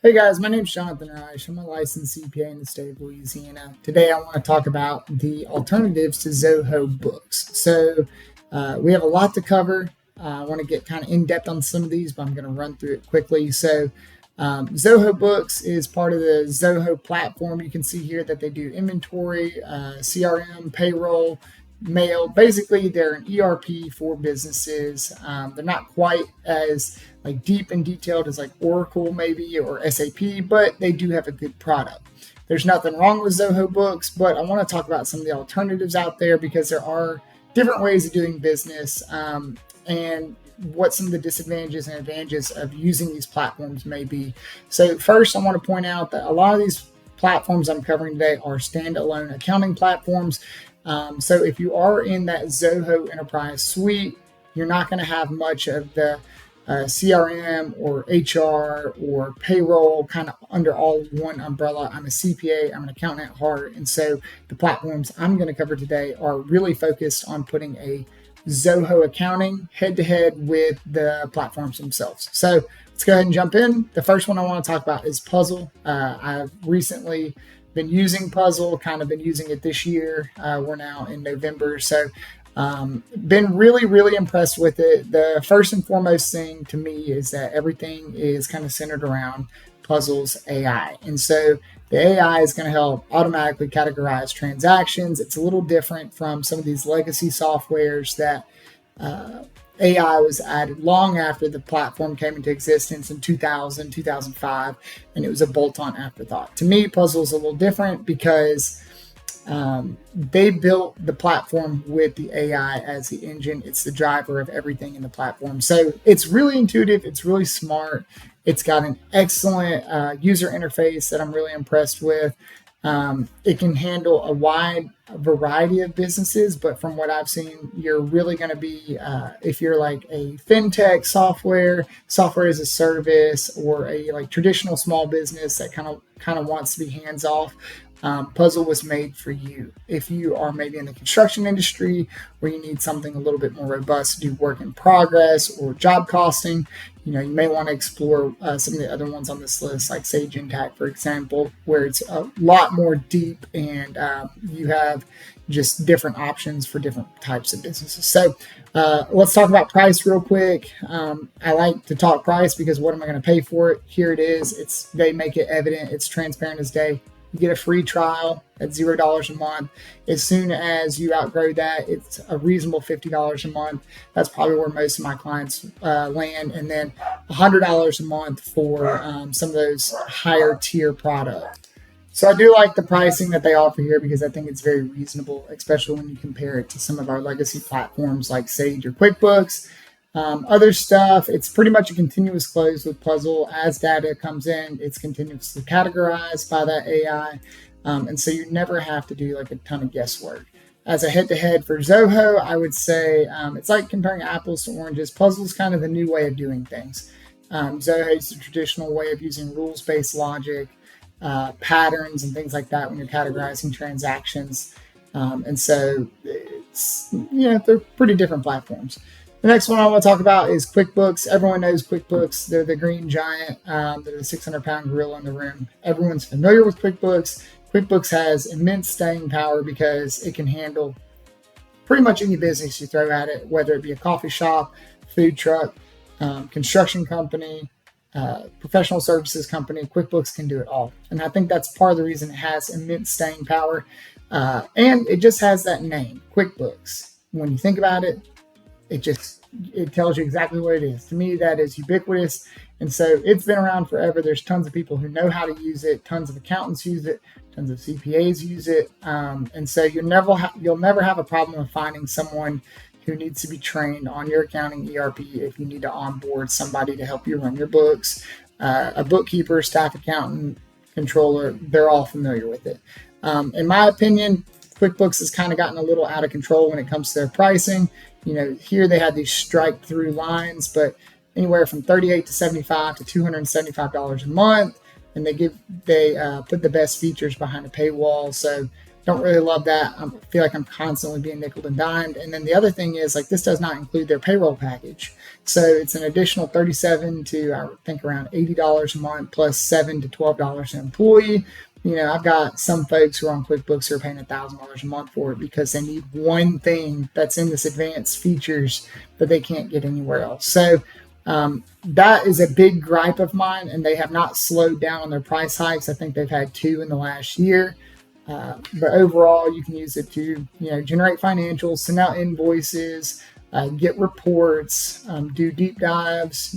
Hey guys, my name is Jonathan Reich. I'm a licensed CPA in the state of Louisiana. Today I want to talk about the alternatives to Zoho Books. So we have a lot to cover. I want to get kind of in depth on some of these, but I'm going to run through it quickly. So Zoho Books is part of the Zoho platform. You can see here that they do inventory, CRM, payroll, mail. Basically, they're an ERP for businesses. They're not quite as deep and detailed as Oracle maybe or SAP, but they do have a good product. There's nothing wrong with Zoho Books, but I want to talk about some of the alternatives out there because there are different ways of doing business and what some of the disadvantages and advantages of using these platforms may be. So first, I want to point out that a lot of these platforms I'm covering today are standalone accounting platforms. So if you are in that Zoho Enterprise Suite, you're not going to have much of the CRM or HR or payroll kind of under all one umbrella. I'm a CPA, I'm an accountant at heart. And so the platforms I'm going to cover today are really focused on putting a Zoho accounting head to head with the platforms themselves. So let's go ahead and jump in. The first one I want to talk about is Puzzle. I've recently been using Puzzle, kind of been using it this year. We're now in November. So been really impressed with it. The first and foremost thing to me is that everything is kind of centered around Puzzle's AI. And so the AI is going to help automatically categorize transactions. It's a little different from some of these legacy softwares that AI was added long after the platform came into existence in 2000, 2005, and it was a bolt-on afterthought. To me, Puzzle is a little different because they built the platform with the AI as the engine. It's the driver of everything in the platform. So it's really intuitive. It's really smart. It's got an excellent user interface that I'm really impressed with. It can handle a wide variety of businesses, but from what I've seen, you're really going to be, if you're like a fintech software as a service, or a traditional small business that kind of wants to be hands off. Puzzle was made for you. If you are maybe in the construction industry where you need something a little bit more robust to do work in progress or job costing, you may want to explore some of the other ones on this list, like Sage Intacct, for example, where it's a lot more deep and you have just different options for different types of businesses. So let's talk about price real quick. I like to talk price because what am I going to pay for it? Here it is. They make it evident. It's transparent as day. You get a free trial at $0 a month. As soon as you outgrow that, it's a reasonable $50 a month. That's probably where most of my clients land. And then $100 a month for some of those higher tier products. So I do like the pricing that they offer here because I think it's very reasonable, especially when you compare it to some of our legacy platforms like Sage or QuickBooks. Other stuff, it's pretty much a continuous close with Puzzle. As data comes in, it's continuously categorized by that AI. And so you never have to do a ton of guesswork. As a head-to-head for Zoho, I would say it's like comparing apples to oranges. Puzzle's kind of the new way of doing things. Zoho is the traditional way of using rules-based logic, patterns, and things like that when you're categorizing transactions. And so they're pretty different platforms. The next one I want to talk about is QuickBooks. Everyone knows QuickBooks. They're the green giant. They're the 600-pound gorilla in the room. Everyone's familiar with QuickBooks. QuickBooks has immense staying power because it can handle pretty much any business you throw at it, whether it be a coffee shop, food truck, construction company, professional services company. QuickBooks can do it all. And I think that's part of the reason it has immense staying power. And it just has that name, QuickBooks. When you think about it, it tells you exactly what it is. To me, that is ubiquitous. And so it's been around forever. There's tons of people who know how to use it. Tons of accountants use it. Tons of CPAs use it. And so you'll never have a problem of finding someone who needs to be trained on your accounting ERP if you need to onboard somebody to help you run your books. A bookkeeper, staff accountant, controller, they're all familiar with it. In my opinion, QuickBooks has kind of gotten a little out of control when it comes to their pricing. Here they had these strike through lines, but anywhere from $38 to $75 to $275 a month. And they put the best features behind a paywall. So Don't really love that. I feel like I'm constantly being nickel and dimed. And then the other thing is like this does not include their payroll package. So it's an additional $37 to I think around $80 a month plus $7 to $12 an employee. I've got some folks who are on QuickBooks who are paying $1,000 a month for it because they need one thing that's in this advanced features that they can't get anywhere else. So that is a big gripe of mine, and they have not slowed down on their price hikes. I think they've had 2 in the last year. But overall, you can use it to generate financials, send out invoices, get reports, do deep dives,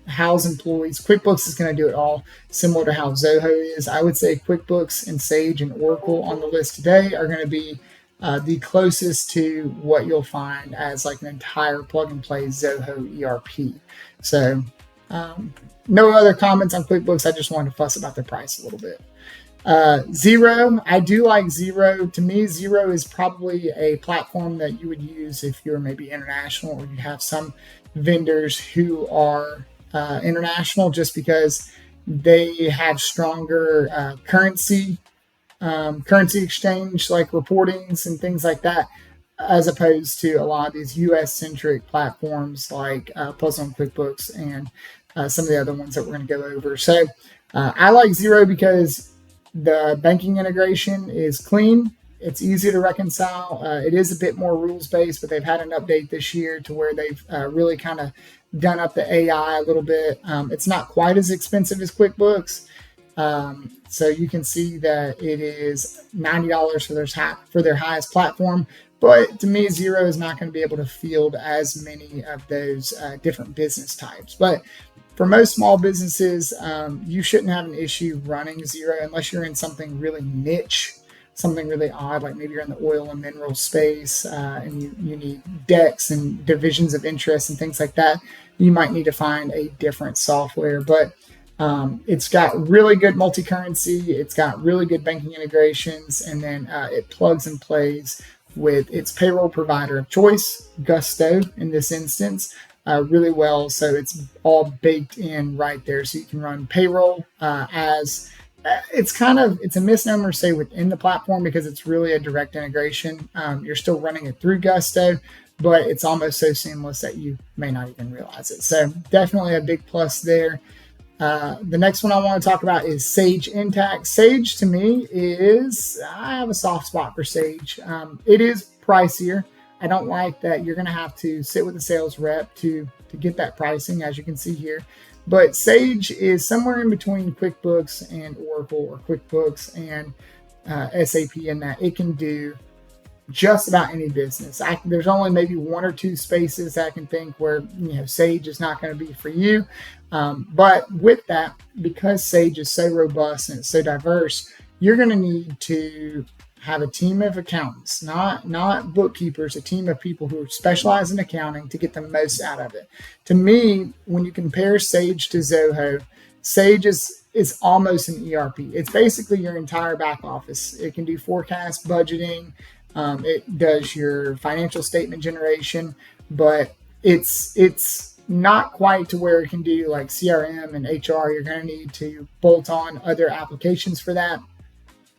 house employees. QuickBooks is going to do it all, similar to how Zoho is. I would say QuickBooks and Sage and Oracle on the list today are going to be the closest to what you'll find as like an entire plug and play Zoho ERP. So no other comments on QuickBooks. I just wanted to fuss about the price a little bit. Xero, I do like Xero. To me, Xero is probably a platform that you would use if you're maybe international or you have some vendors who are international, just because they have stronger currency exchange like reportings and things like that, as opposed to a lot of these US centric platforms like Puzzle and QuickBooks and some of the other ones that we're going to go over. So I like Xero because the banking integration is clean. It's easy to reconcile. It is a bit more rules based, but they've had an update this year to where they've really kind of done up the AI a little bit. It's not quite as expensive as QuickBooks. So you can see that it is $90 for their highest platform. But to me, Xero is not going to be able to field as many of those different business types. But for most small businesses, you shouldn't have an issue running Xero unless you're in something really niche, something really odd, like maybe you're in the oil and mineral space and you need decks and divisions of interest and things like that. You might need to find a different software, but it's got really good multi-currency. It's got really good banking integrations, and then it plugs and plays with its payroll provider of choice, Gusto in this instance, really well. So it's all baked in right there. So you can run payroll as it's a misnomer to say within the platform because it's really a direct integration. You're still running it through Gusto, but it's almost so seamless that you may not even realize it. So definitely a big plus there. The next one I want to talk about is Sage Intacct. Sage to me I have a soft spot for Sage. It is pricier. I don't like that you're going to have to sit with a sales rep to get that pricing, as you can see here. But Sage is somewhere in between QuickBooks and Oracle, or QuickBooks and SAP, in that it can do just about any business. There's only maybe 1 or 2 spaces I can think where Sage is not going to be for you. But with that, because Sage is so robust and it's so diverse, you're going to need to have a team of accountants, not bookkeepers, a team of people who specialize in accounting to get the most out of it. To me, when you compare Sage to Zoho, Sage is almost an ERP. It's basically your entire back office. It can do forecast, budgeting. It does your financial statement generation, but it's not quite to where it can do like CRM and HR. You're going to need to bolt on other applications for that.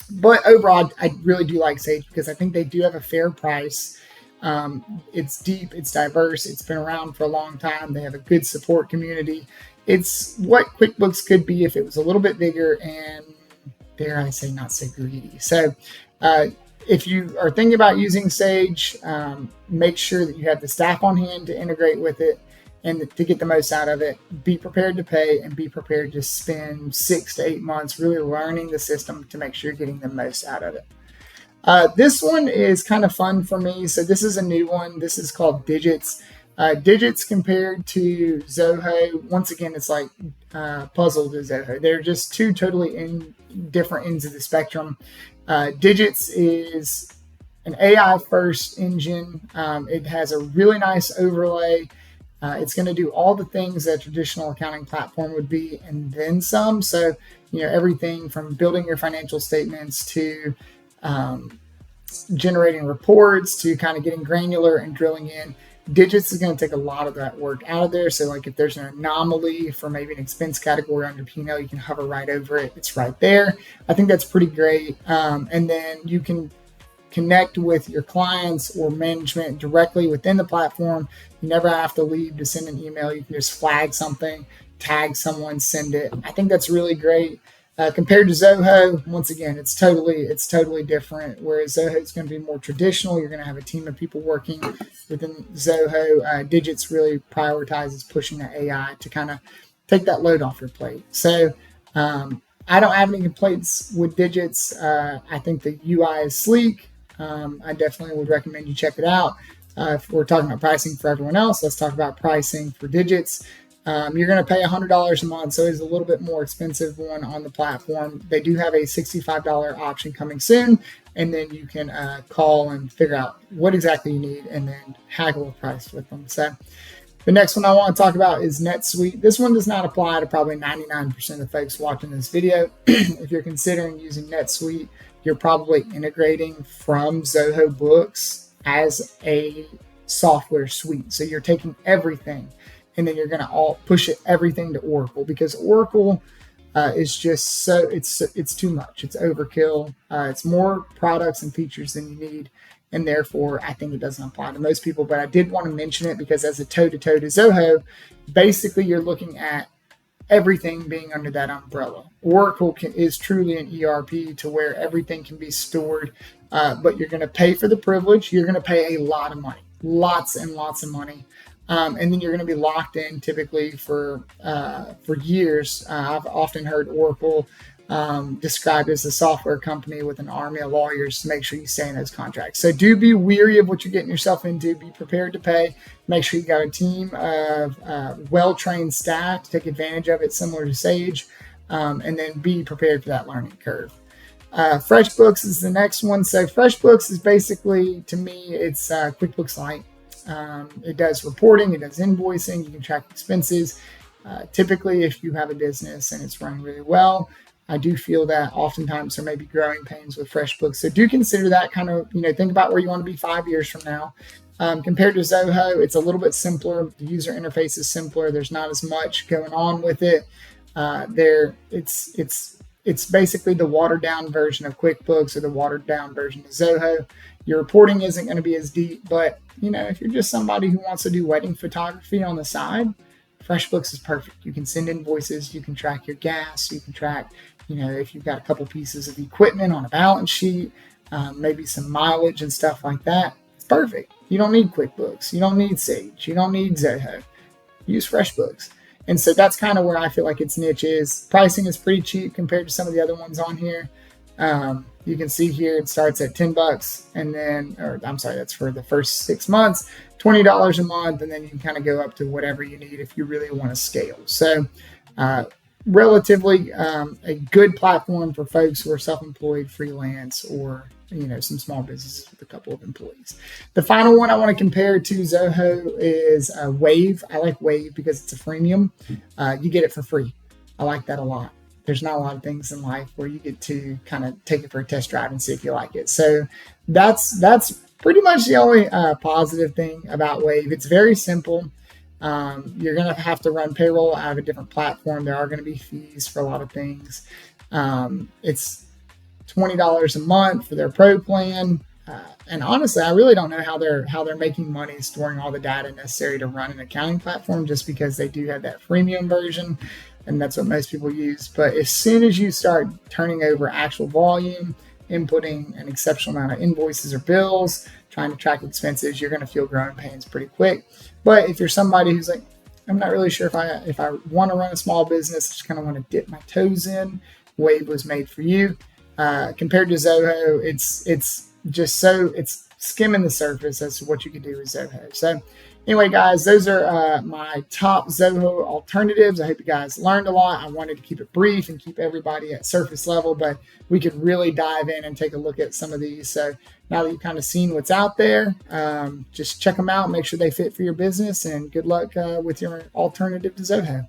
But overall, I really do like Sage because I think they do have a fair price. It's deep, it's diverse, it's been around for a long time. They have a good support community. It's what QuickBooks could be if it was a little bit bigger and, dare I say, not so greedy. So if you are thinking about using Sage, make sure that you have the staff on hand to integrate with it and to get the most out of it. Be prepared to pay and be prepared to spend 6 to 8 months really learning the system to make sure you're getting the most out of it. This one is kind of fun for me. So this is a new one. This is called Digits. Digits compared to Zoho, once again, it's like Puzzle to Zoho. They're just 2 totally different ends of the spectrum. Digits is an AI first engine. It has a really nice overlay. It's going to do all the things that a traditional accounting platform would be and then some. So, everything from building your financial statements to generating reports to kind of getting granular and drilling in. Digits is going to take a lot of that work out of there. So like if there's an anomaly for maybe an expense category under P&L, you can hover right over it. It's right there. I think that's pretty great. And then you can connect with your clients or management directly within the platform. You never have to leave to send an email. You can just flag something, tag someone, send it. I think that's really great. Compared to Zoho, once again, it's totally different. Whereas Zoho is going to be more traditional. You're going to have a team of people working within Zoho. Digits really prioritizes pushing the AI to kind of take that load off your plate. So I don't have any complaints with Digits. I think the UI is sleek. I definitely would recommend you check it out. If we're talking about pricing for everyone else, let's talk about pricing for Digits. You're going to pay $100 a month, so it's a little bit more expensive one on the platform. They do have a $65 option coming soon, and then you can call and figure out what exactly you need and then haggle a price with them. So the next one I want to talk about is NetSuite. This one does not apply to probably 99% of folks watching this video. If you're considering using NetSuite, you're probably integrating from Zoho Books as a software suite. So you're taking everything and then you're going to all push everything to Oracle, because Oracle is just it's too much. It's overkill. It's more products and features than you need. And therefore, I think it doesn't apply to most people. But I did want to mention it because as a toe-to-toe to Zoho, basically you're looking at everything being under that umbrella. Oracle is truly an ERP to where everything can be stored, but you're going to pay for the privilege. You're going to pay a lot of money, lots and lots of money. And then you're going to be locked in typically for years. I've often heard Oracle described as a software company with an army of lawyers to make sure you stay in those contracts. So do be weary of what you're getting yourself into. Be prepared to pay. Make sure you got a team of well-trained staff to take advantage of it, similar to Sage, and then be prepared for that learning curve. FreshBooks is the next one. So FreshBooks is basically, to me, it's QuickBooks Lite. It does reporting, it does invoicing, you can track expenses. Typically, if you have a business and it's running really well, I do feel that oftentimes there may be growing pains with FreshBooks. So do consider that kind of, think about where you want to be 5 years from now. Compared to Zoho, it's a little bit simpler. The user interface is simpler. There's not as much going on with it. It's basically the watered down version of QuickBooks or the watered down version of Zoho. Your reporting isn't going to be as deep, but if you're just somebody who wants to do wedding photography on the side, FreshBooks is perfect. You can send invoices, you can track your gas, you can track, if you've got a couple pieces of equipment on a balance sheet, maybe some mileage and stuff like that. It's perfect. You don't need QuickBooks. You don't need Sage. You don't need Zoho. Use FreshBooks. And so that's kind of where I feel like its niche is. Pricing is pretty cheap compared to some of the other ones on here. You can see here it starts at $10 and then, that's for the first 6 months, $20 a month, and then you can kind of go up to whatever you need if you really want to scale. So relatively a good platform for folks who are self-employed, freelance, or some small businesses with a couple of employees. The final one I want to compare to Zoho is Wave. I like Wave because it's a freemium. You get it for free. I like that a lot. There's not a lot of things in life where you get to kind of take it for a test drive and see if you like it. So that's pretty much the only positive thing about Wave. It's very simple. You're going to have to run payroll out of a different platform. There are going to be fees for a lot of things. It's $20 a month for their pro plan. And honestly, I really don't know how they're making money storing all the data necessary to run an accounting platform, just because they do have that freemium version. And that's what most people use. But as soon as you start turning over actual volume, inputting an exceptional amount of invoices or bills, trying to track expenses, you're going to feel growing pains pretty quick. But if you're somebody who's like, I'm not really sure if I want to run a small business, I just kind of want to dip my toes in, Wave was made for you. Compared to Zoho, it's skimming the surface as to what you can do with Zoho. So anyway, guys, those are my top Zoho alternatives. I hope you guys learned a lot. I wanted to keep it brief and keep everybody at surface level, but we could really dive in and take a look at some of these. So now that you've kind of seen what's out there, just check them out, make sure they fit for your business, and good luck with your alternative to Zoho.